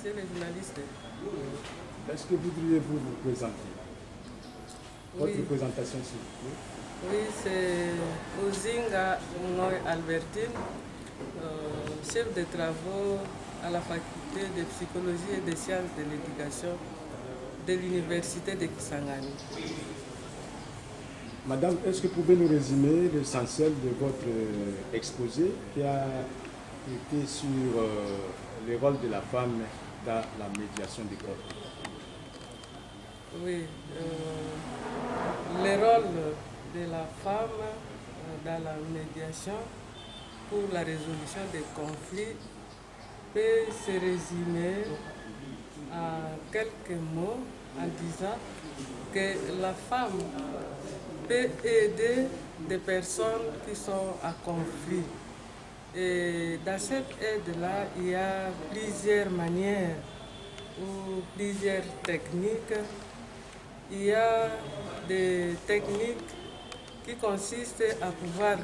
Monsieur le journaliste. Est-ce que voudriez-vous vous présenter? Votre Oui, présentation, s'il vous plaît. oui, c'est Ozinga Ngoy Albertine, chef de travaux à la faculté de psychologie et des sciences de l'éducation de l'université de Kisangani. Madame, est-ce que vous pouvez nous résumer l'essentiel de votre exposé qui a été sur le rôle de la femme dans la médiation des conflits? Oui, le rôle de la femme dans la médiation pour la résolution des conflits peut se résumer en quelques mots en disant que la femme peut aider des personnes qui sont à conflit. Et dans cette aide-là, il y a plusieurs manières ou plusieurs techniques. Il y a des techniques qui consistent à pouvoir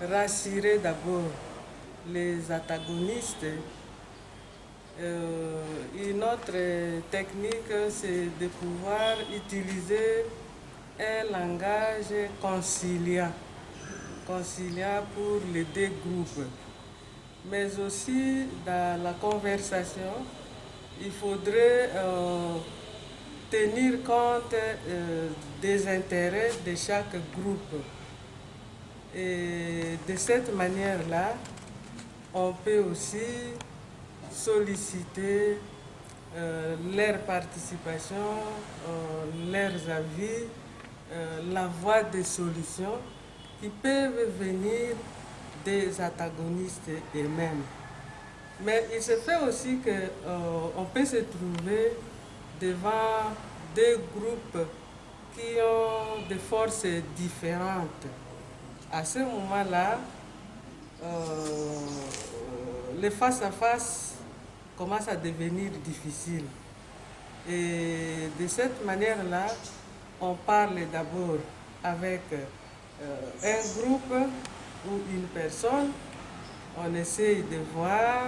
rassurer d'abord les antagonistes. Une autre technique, c'est de pouvoir utiliser un langage conciliant pour les deux groupes. Mais aussi dans la conversation, il faudrait tenir compte des intérêts de chaque groupe. Et de cette manière-là, on peut aussi solliciter leur participation, leurs avis, la voie des solutions qui peuvent venir des antagonistes eux-mêmes. Mais il se fait aussi qu'on peut se trouver devant deux groupes qui ont des forces différentes. À ce moment-là, le face-à-face commence à devenir difficile. Et de cette manière-là, on parle d'abord avec un groupe ou une personne, on essaye de voir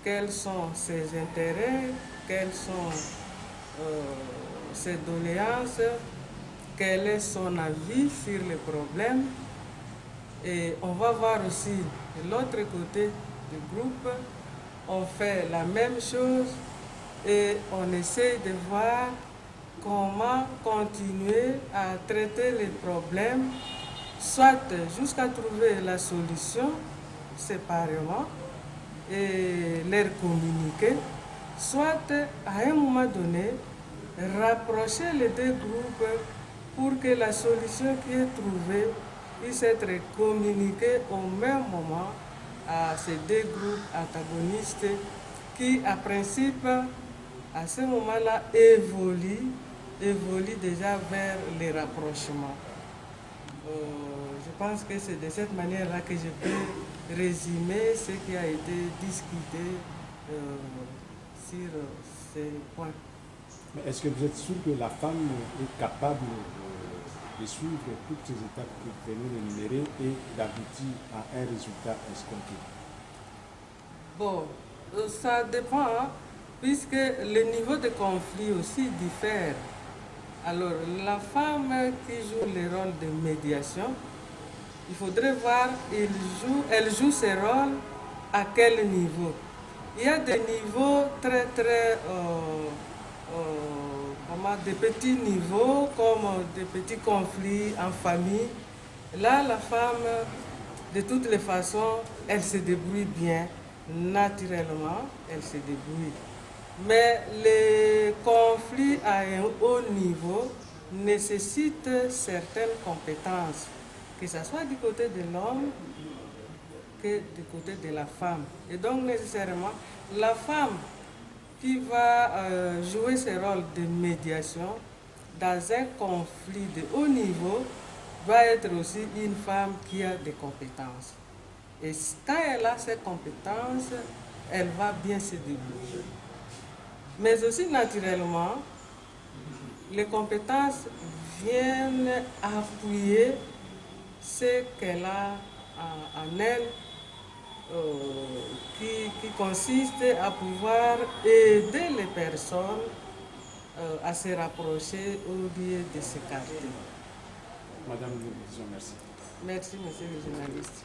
quels sont ses intérêts, quelles sont ses doléances, quel est son avis sur les problèmes. Et on va voir aussi de l'autre côté du groupe, on fait la même chose et on essaye de voir comment continuer à traiter les problèmes, soit jusqu'à trouver la solution séparément et leur communiquer, soit à un moment donné rapprocher les deux groupes pour que la solution qui est trouvée puisse être communiquée au même moment à ces deux groupes antagonistes qui, à principe, à ce moment-là, évoluent déjà vers les rapprochements. Je pense que c'est de cette manière-là que je peux résumer ce qui a été discuté sur ces points. Mais est-ce que vous êtes sûr que la femme est capable de suivre toutes ces étapes que vous venez d'énumérer et d'aboutir à un résultat escompté? Bon, ça dépend, hein, puisque le niveau de conflit aussi diffère. Alors, la femme qui joue le rôle de médiation, il faudrait voir, elle joue ses rôles à quel niveau. Il y a des niveaux très des petits niveaux, comme des petits conflits en famille. Là, la femme, de toutes les façons, elle se débrouille bien, naturellement, elle se débrouille. Mais les conflits à un haut niveau nécessitent certaines compétences, que ce soit du côté de l'homme que du côté de la femme. Et donc nécessairement, la femme qui va jouer ce rôle de médiation dans un conflit de haut niveau va être aussi une femme qui a des compétences. Et quand elle a ces compétences, elle va bien se débrouiller. Mais aussi naturellement, les compétences viennent appuyer ce qu'elle a en elle qui consiste à pouvoir aider les personnes à se rapprocher ou bien de s'écarter. Madame, nous disons merci. Merci, monsieur le journaliste.